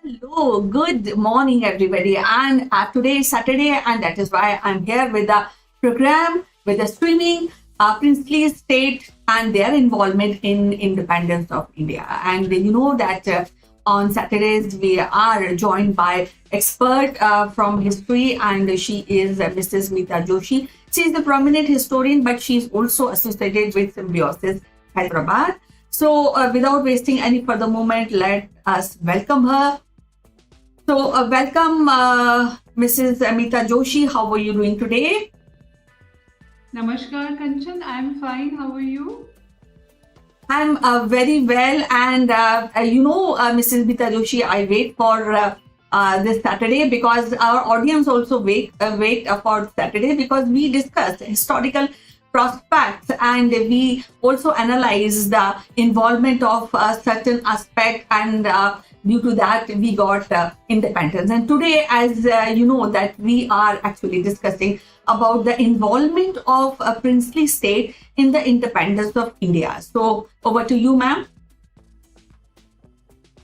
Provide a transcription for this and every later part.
Hello, good morning, everybody. And today is Saturday, and that is why I'm here with the program, with the streaming, princely state and their involvement in independence of India. And you know that on Saturdays we are joined by expert from history, and she is Mrs. Meeta Joshi. She is the prominent historian, but she is also associated with Symbiosis Hyderabad. So, without wasting any further moment, let us welcome her. So, welcome, Mrs. Amita Joshi. How are you doing today? Namaskar, Kanchan. I'm fine. How are you? I'm very well, and Mrs. Amita Joshi, I wait for this Saturday because our audience also wait for Saturday because we discuss historical prospects and we also analyze the involvement of a certain aspect, and due to that we got independence. And today, as you know, that we are actually discussing about the involvement of a princely state in the independence of India. So over to you, ma'am.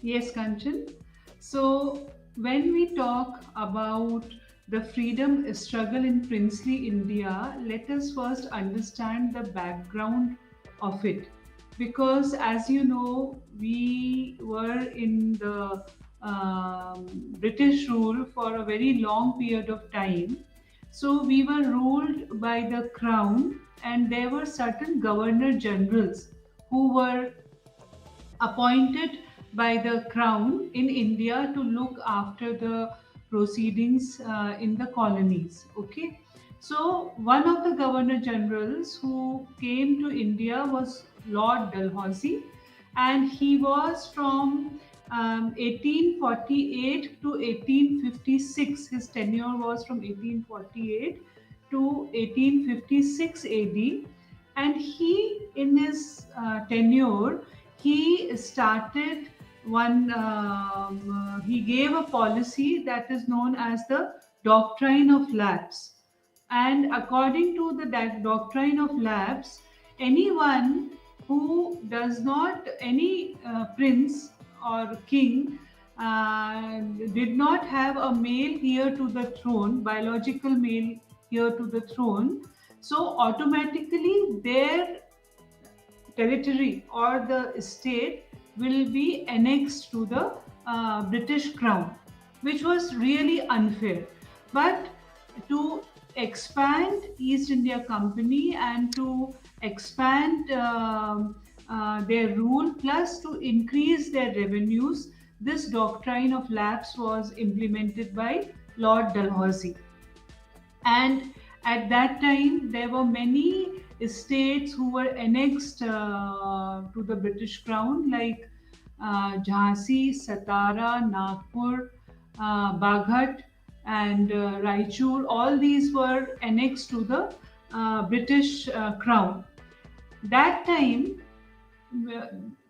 Yes, Kanchan. So, when we talk about the freedom struggle in princely India, let us first understand the background of it. Because, as you know, we were in the British rule for a very long period of time. So, we were ruled by the crown, and there were certain governor generals who were appointed by the crown in India to look after the proceedings in the colonies. Okay, so one of the governor generals who came to India was Lord Dalhousie, and he was from 1848 to 1856. His tenure was from 1848 to 1856 AD, and he, in his tenure, he started he gave a policy that is known as the doctrine of lapse. And according to the that doctrine of lapse, anyone who does not, any prince or king did not have a male heir to the throne, biological male heir to the throne, so automatically their territory or the state will be annexed to the British crown, which was really unfair. But to expand East India Company and to expand their rule, plus to increase their revenues, this doctrine of lapse was implemented by Lord Dalhousie. And at that time there were many states who were annexed to the British crown, like Jhansi, Satara, Nagpur, Baghat, and Raichur. All these were annexed to the British crown. That time, uh,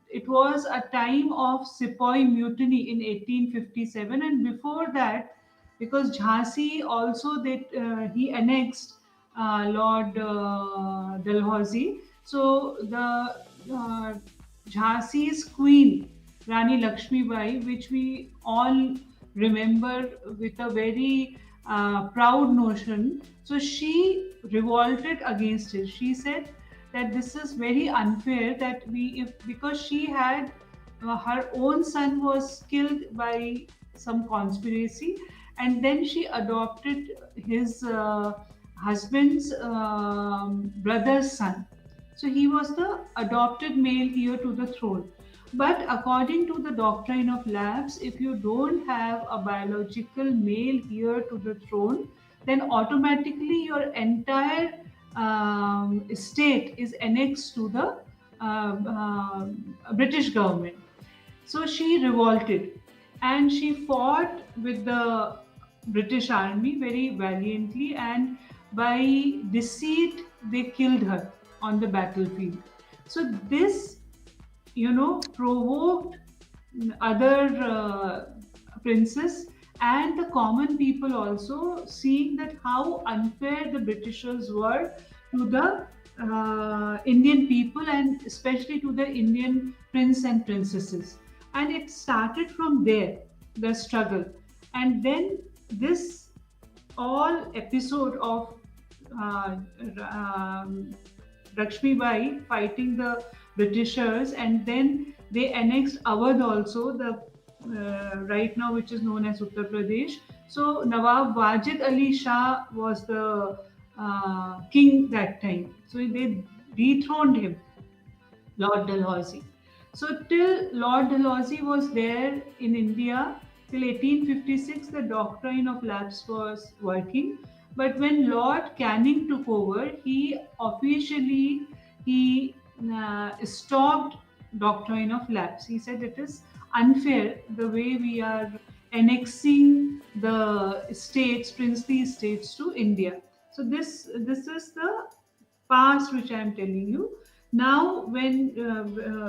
it was a time of Sepoy mutiny in 1857, and before that, because Jhansi also he annexed Lord Dalhousie, so the Jhansi's queen Rani Lakshmi Bai, which we all remember with a very proud notion. So she revolted against it. She said that this is very unfair that we, if because she had her own son was killed by some conspiracy, and then she adopted his husband's brother's son, so he was the adopted male heir to the throne. But according to the doctrine of lapse, if you don't have a biological male heir to the throne, then automatically your entire state is annexed to the British government. So she revolted and she fought with the British army very valiantly, and by deceit, they killed her on the battlefield. So, this, provoked other princes and the common people also, seeing that how unfair the Britishers were to the Indian people, and especially to the Indian prince and princesses. And it started from there. the struggle. And then this all episode of uh, um, Lakshmi Bai fighting the Britishers, and then they annexed Awadh also, the right now which is known as Uttar Pradesh. So Nawab Wajid Ali Shah was the king that time. So they dethroned him, Lord Dalhousie. So till Lord Dalhousie was there in India till 1856, the doctrine of lapse was working. But when Lord Canning took over, he officially stopped doctrine of lapse. He said it is unfair the way we are annexing the states, princely states to India. So this is the past which I am telling you. Now, when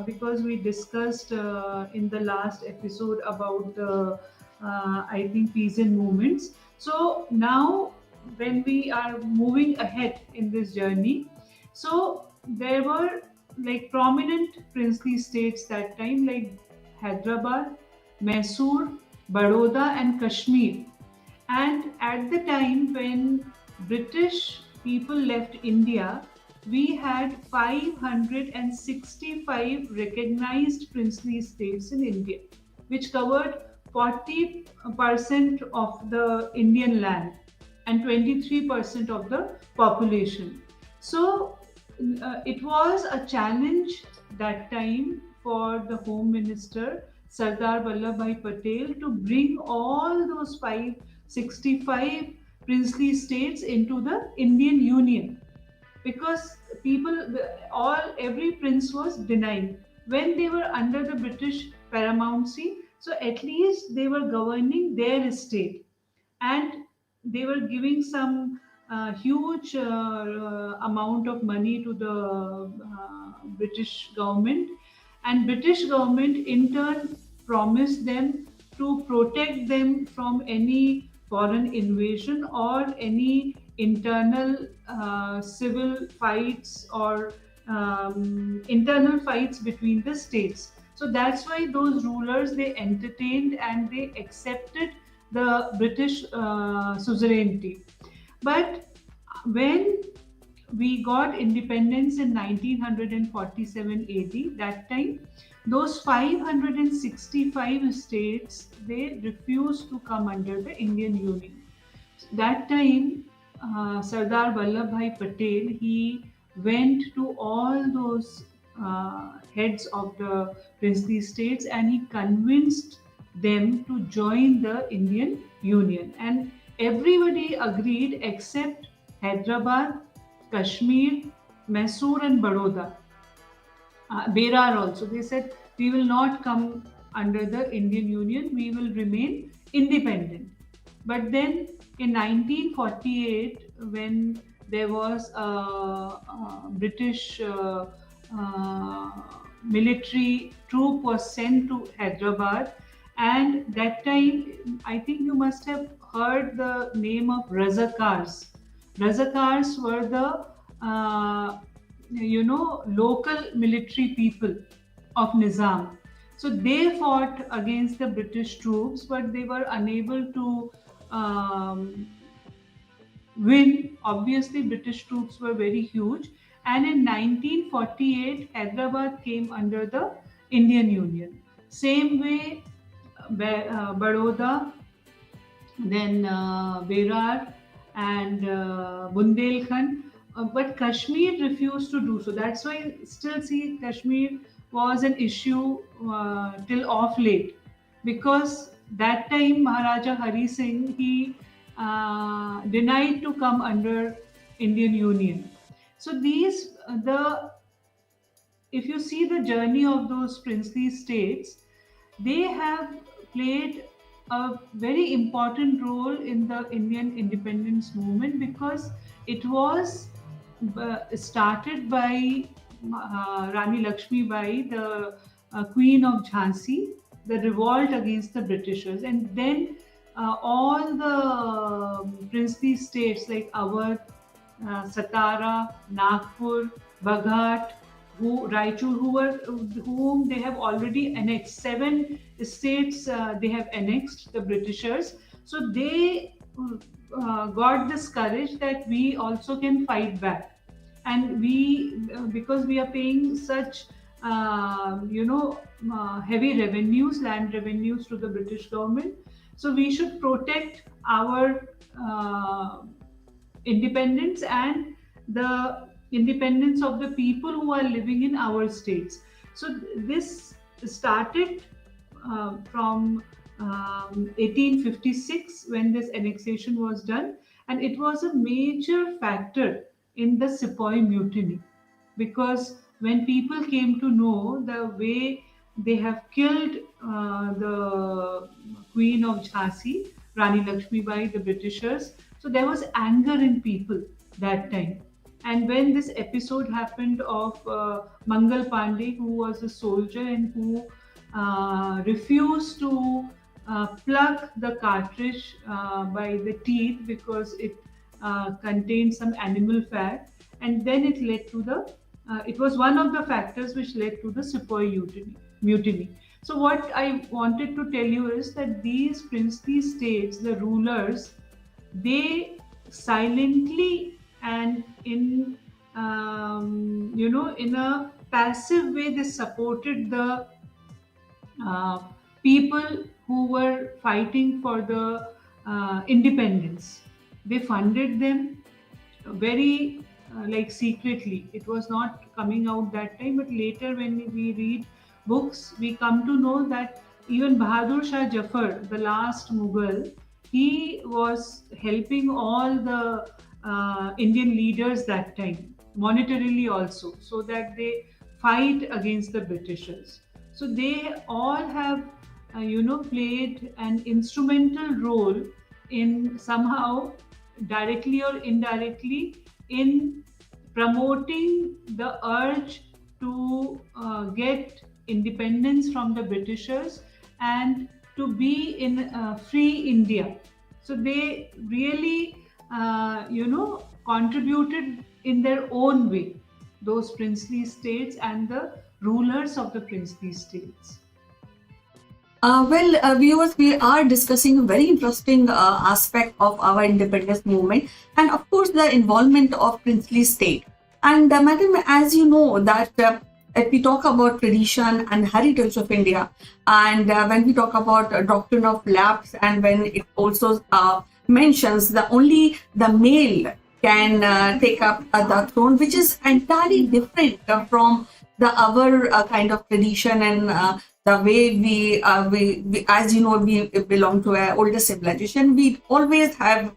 because we discussed in the last episode about the I think peasant movements. So now, when we are moving ahead in this journey, so there were like prominent princely states that time, like Hyderabad, Mysore, Baroda, and Kashmir. And at the time when British people left India, we had 565 recognized princely states in India, which covered 40% of the Indian land and 23% of the population. So it was a challenge that time for the Home Minister Sardar Vallabhbhai Patel to bring all those 565 princely states into the Indian Union, because people, all every prince was denied when they were under the British paramountcy. So at least they were governing their estate, and they were giving some huge amount of money to the British government, and British government in turn promised them to protect them from any foreign invasion or any internal civil fights or internal fights between the states. So that's why those rulers, they entertained and they accepted the British suzerainty. But when we got independence in 1947 AD, that time those 565 states, they refused to come under the Indian Union. That time, Sardar Vallabhbhai Patel, he went to all those heads of the princely states and he convinced them to join the Indian Union. And everybody agreed except Hyderabad, Kashmir, Mysore, and Baroda. Berar also. They said, we will not come under the Indian Union, we will remain independent. But then in 1948, when there was a British uh, military troop was sent to Hyderabad, and that time I think you must have heard the name of Razakars. Razakars were the local military people of Nizam. So they fought against the British troops, but they were unable to um, win. Obviously, British troops were very huge. And in 1948, Hyderabad came under the Indian Union. Same way, Baroda, then Berar and Bundelkhand. But Kashmir refused to do so. That's why still see Kashmir was an issue till off late, because that time Maharaja Hari Singh, he denied to come under Indian Union. So these the if you see the journey of those princely states, they have played a very important role in the Indian independence movement, because it was started by Rani Lakshmi Bai, the Queen of Jhansi, the revolt against the Britishers, and then all the princely states like Awadh, Satara, Nagpur, Baghat, whom they have already annexed. 7 states they have annexed, the Britishers. So they got this courage that we also can fight back, and because we are paying such heavy revenues, land revenues to the British government, so we should protect our independence and the independence of the people who are living in our states. So this started from 1856 when this annexation was done, and it was a major factor in the Sepoy Mutiny, because when people came to know the way they have killed the Queen of Jhansi, Rani Lakshmi Bai, the Britishers, so there was anger in people that time. And when this episode happened of Mangal Pandey, who was a soldier and who refused to plug the cartridge by the teeth because it contained some animal fat, and then it led to the it was one of the factors which led to the Sepoy mutiny. So what I wanted to tell you is that these princely states, the rulers, they silently and in a passive way, they supported the uh, people who were fighting for the independence. They funded them very like secretly. It was not coming out that time, but later when we read books, we come to know that even Bahadur Shah Jafar, the last Mughal, he was helping all the Indian leaders that time, monetarily also, so that they fight against the Britishers. So they all have, played an instrumental role in somehow, directly or indirectly, in promoting the urge to get independence from the Britishers and to be in free India. So they really, contributed in their own way, those princely states and the rulers of the princely states. Viewers, we are discussing a very interesting aspect of our independence movement, and of course, the involvement of princely state. And madam, as you know, that if we talk about tradition and heritage of India, and when we talk about doctrine of lapse, and when it also mentions the only the male can take up the throne, which is entirely different from the our kind of tradition and the way we, as you know, we belong to an older civilization. We always have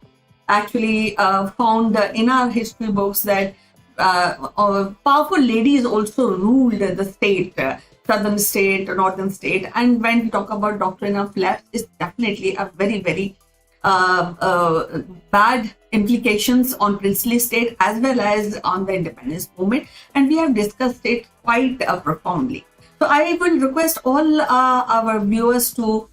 actually found in our history books that powerful ladies also ruled the state, southern state, northern state. And when we talk about doctrine of lapse, it's definitely a very, very bad implications on princely state as well as on the independence movement, and we have discussed it quite profoundly. So I will request all our viewers to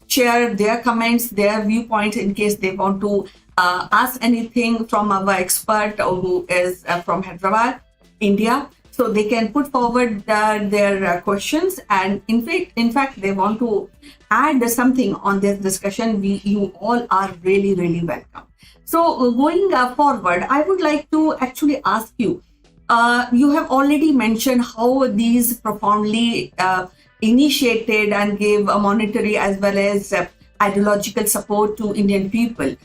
share their comments, their viewpoints, in case they want to ask anything from our expert who is from Hyderabad, India. So they can put forward their questions, and in fact, they want to add something on this discussion. You all are really, really welcome. So going forward, I would like to actually ask you. You have already mentioned how these profoundly initiated and gave a monetary as well as ideological support to Indian people.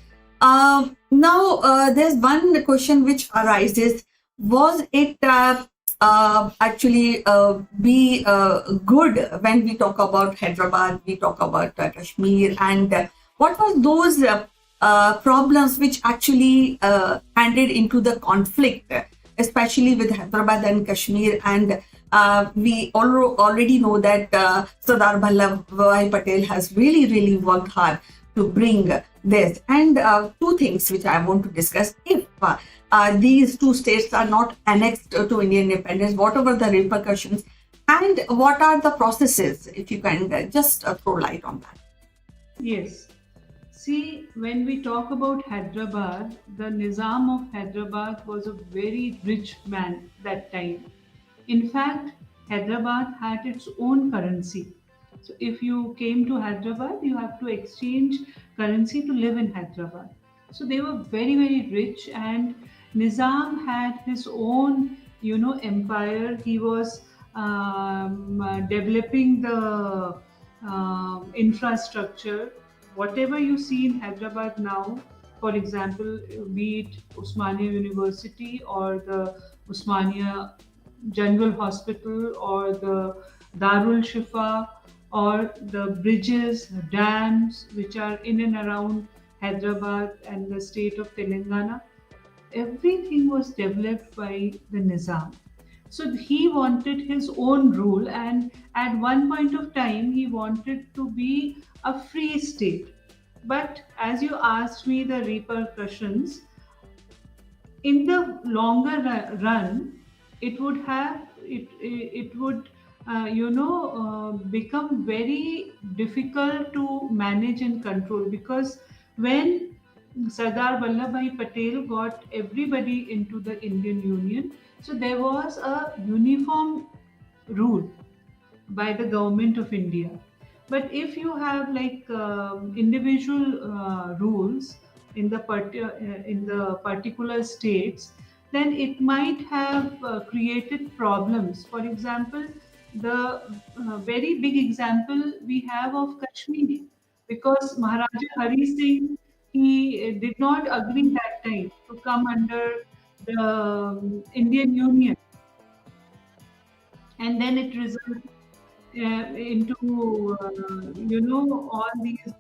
Now, there's one question which arises: was it actually be good when we talk about Hyderabad, we talk about Kashmir, and what was those problems which actually handed into the conflict, especially with Hyderabad and Kashmir? And we already know that Sardar Vallabhbhai Patel has really, really worked hard to bring this. And two things which I want to discuss: if these two states are not annexed to Indian independence, what are the repercussions, and what are the processes? If you can just throw light on that. Yes. See, when we talk about Hyderabad, the Nizam of Hyderabad was a very rich man that time. In fact, Hyderabad had its own currency. So if you came to Hyderabad, you have to exchange currency to live in Hyderabad. So they were very, very rich, and Nizam had his own, empire. He was developing the infrastructure. Whatever you see in Hyderabad now, for example, be it Usmania University or the Usmania General Hospital or the Darul Shifa or the bridges, dams which are in and around Hyderabad and the state of Telangana, everything was developed by the Nizam. So he wanted his own rule, and at one point of time, he wanted to be a free state. But as you asked me, the repercussions, in the longer run, it would have it would become very difficult to manage and control, because when Sardar Vallabhbhai Patel got everybody into the Indian Union, so there was a uniform rule by the government of India. But if you have like individual rules in the in the particular states, then it might have created problems. For example, the very big example we have of Kashmir, because Maharaja Hari Singh, he did not agree that time to come under the Indian Union, and then it resulted into all these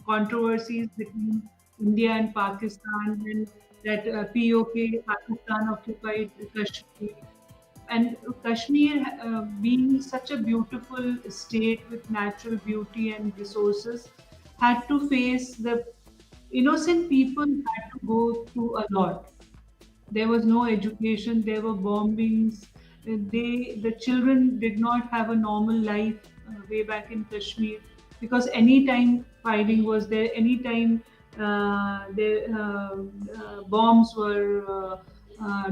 controversies between India and Pakistan, and that POK, Pakistan occupied Kashmir, and Kashmir, being such a beautiful state with natural beauty and resources, had to face the innocent people had to go through a lot. There was no education, there were bombings. The children did not have a normal life way back in Kashmir, because anytime fighting was there, anytime bombs were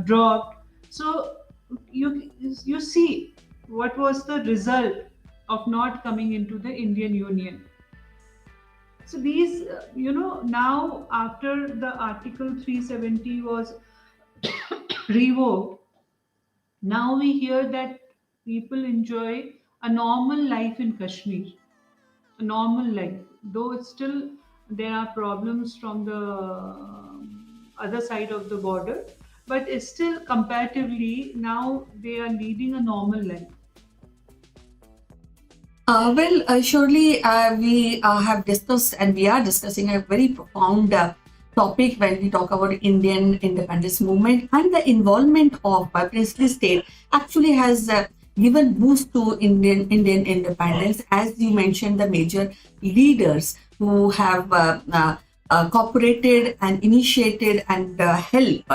dropped. So you see what was the result of not coming into the Indian Union. So these, now after the Article 370 was revoked, now we hear that people enjoy a normal life in Kashmir, a normal life. Though it's still there are problems from the other side of the border, but it's still comparatively now they are leading a normal life. Surely we have discussed and we are discussing a very profound topic when we talk about Indian independence movement, and the involvement of princely state actually has given boost to Indian independence. As you mentioned, the major leaders who have cooperated and initiated and helped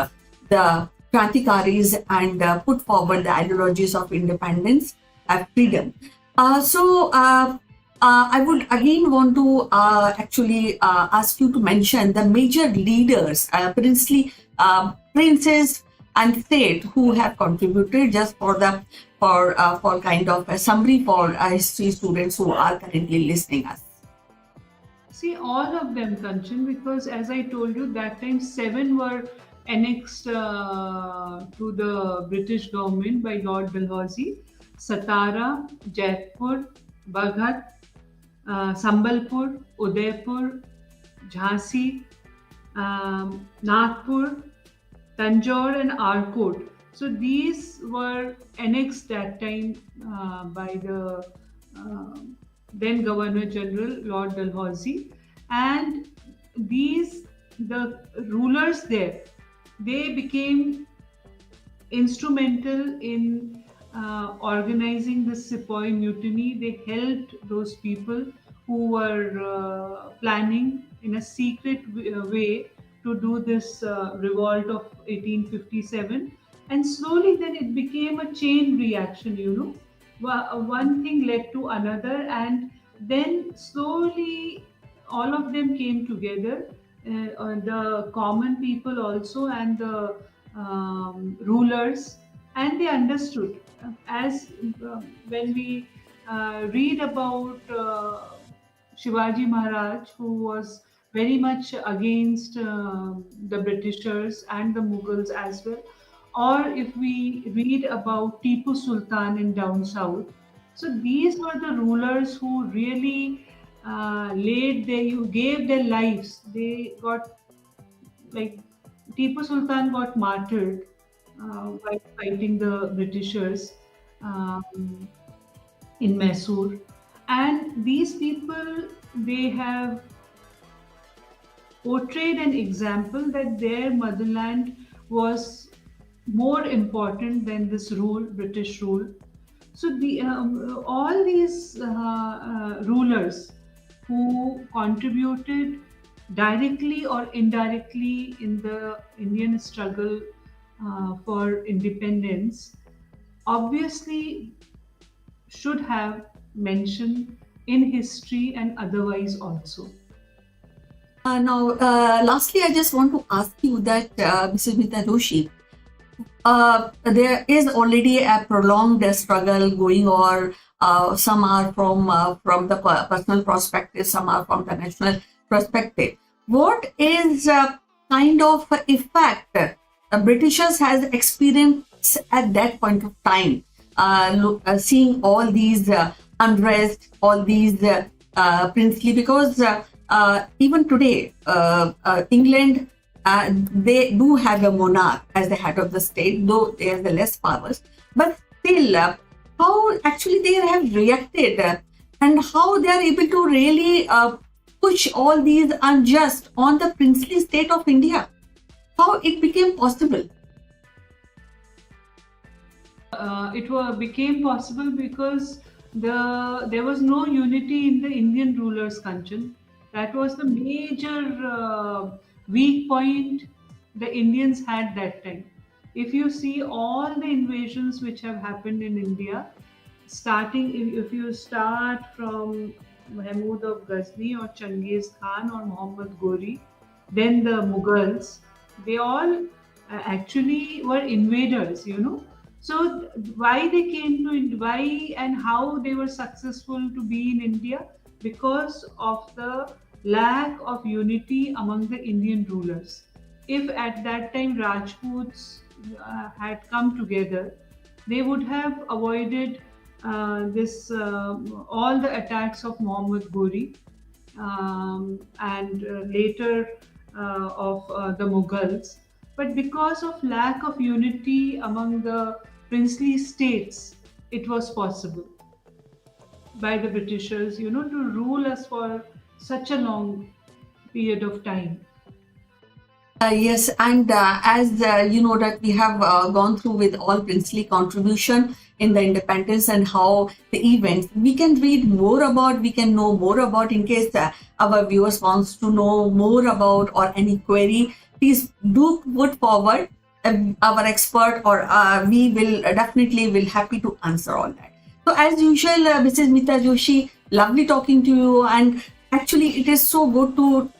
the Krantikaris and put forward the ideologies of independence and freedom. I would again want to actually ask you to mention the major leaders, princes and state who have contributed, just for kind of a summary for history students who are currently listening us. See, all of them, Kanchan, because as I told you, that time seven were annexed to the British government by Lord Dalhousie: Satara, Jaipur, Baghat, Sambalpur, Udaipur, Jhansi, Nagpur, Tanjore, and Arcot. So these were annexed that time by the uh, then Governor General Lord Dalhousie, and the rulers there, they became instrumental in organizing the Sepoy Mutiny. They helped those people who were planning in a secret way to do this revolt of 1857. And slowly then it became a chain reaction, One thing led to another, and then slowly all of them came together, the common people also, and the rulers, and they understood. As when we read about Shivaji Maharaj, who was very much against the Britishers and the Mughals as well, or if we read about Tipu Sultan in down south, so these were the rulers who really gave their lives. They got, like, Tipu Sultan got martyred while fighting the Britishers um, in Mysore, and these people, they have portrayed an example that their motherland was more important than this rule, British rule. So all these rulers who contributed directly or indirectly in the Indian struggle for independence obviously should have mention in history and otherwise also. Lastly, I just want to ask you that, Mrs. Mita Doshi, there is already a prolonged struggle going on. Some are from the personal perspective, some are from the national perspective. What is kind of effect Britishers has experienced at that point of time, seeing all these unrest, all these princely, because even today, England, they do have a monarch as the head of the state, though they have the less powers. But still, how actually they have reacted and how they are able to really push all these unjust on the princely state of India. How it became possible? Became possible because there was no unity in the Indian rulers, Kanchan. That was the major weak point the Indians had that time. If you see all the invasions which have happened in India, starting, if you start from Mahmud of Ghazni or Changiz Khan or Muhammad Ghori, then the Mughals, they all actually were invaders, you know. So why they came to why and how they were successful to be in India? Because of the lack of unity among the Indian rulers. If at that time Rajputs had come together, they would have avoided this all the attacks of Muhammad Ghori and later of the Mughals. But because of lack of unity among the princely states, it was possible by the Britishers, you know, to rule us for such a long period of time. Yes, and as you know that we have gone through with all princely contribution in the independence and how the events, we can read more about, we can know more about. In case our viewers wants to know more about or any query, please do put forward our expert, or we will definitely will happy to answer all that. So as usual, Mrs. Mita Joshi, lovely talking to you, and actually it is so good to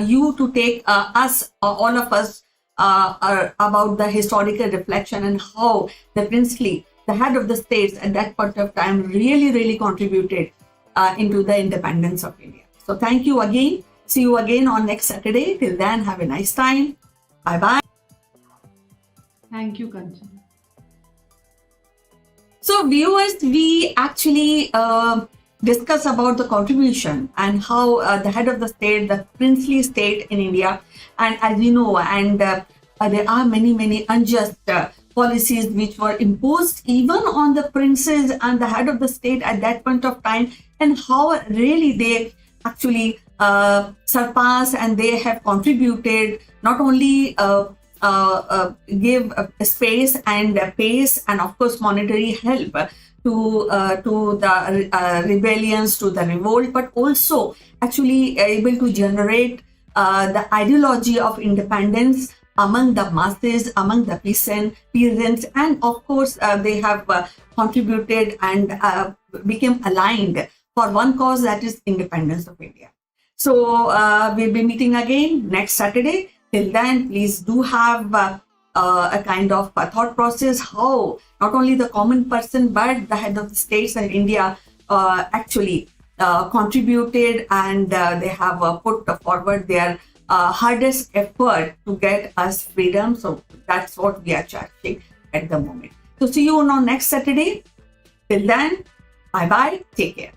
you to take us, all of us, about the historical reflection and how the princely, the head of the states at that point of time, really, really contributed into the independence of India. So thank you again. See you again on next Saturday. Till then, have a nice time. Bye bye. Thank you, Kanchan. So viewers, we actually discuss about the contribution and how the head of the state, the princely state in India, and as you know, and there are many unjust policies which were imposed even on the princes and the head of the state at that point of time, and how really they actually surpass and they have contributed not only give space and pace and of course monetary help to the rebellions, to the revolt, but also actually able to generate the ideology of independence among the masses, among the peasants, and of course they have contributed and became aligned for one cause, that is independence of India. So we'll be meeting again next Saturday. Till then, please do have a kind of a thought process how not only the common person but the head of the states in India actually contributed, and they have put forward their hardest effort to get us freedom. So that's what we are cherishing at the moment. So see you on next Saturday. Till then, bye bye. Take care.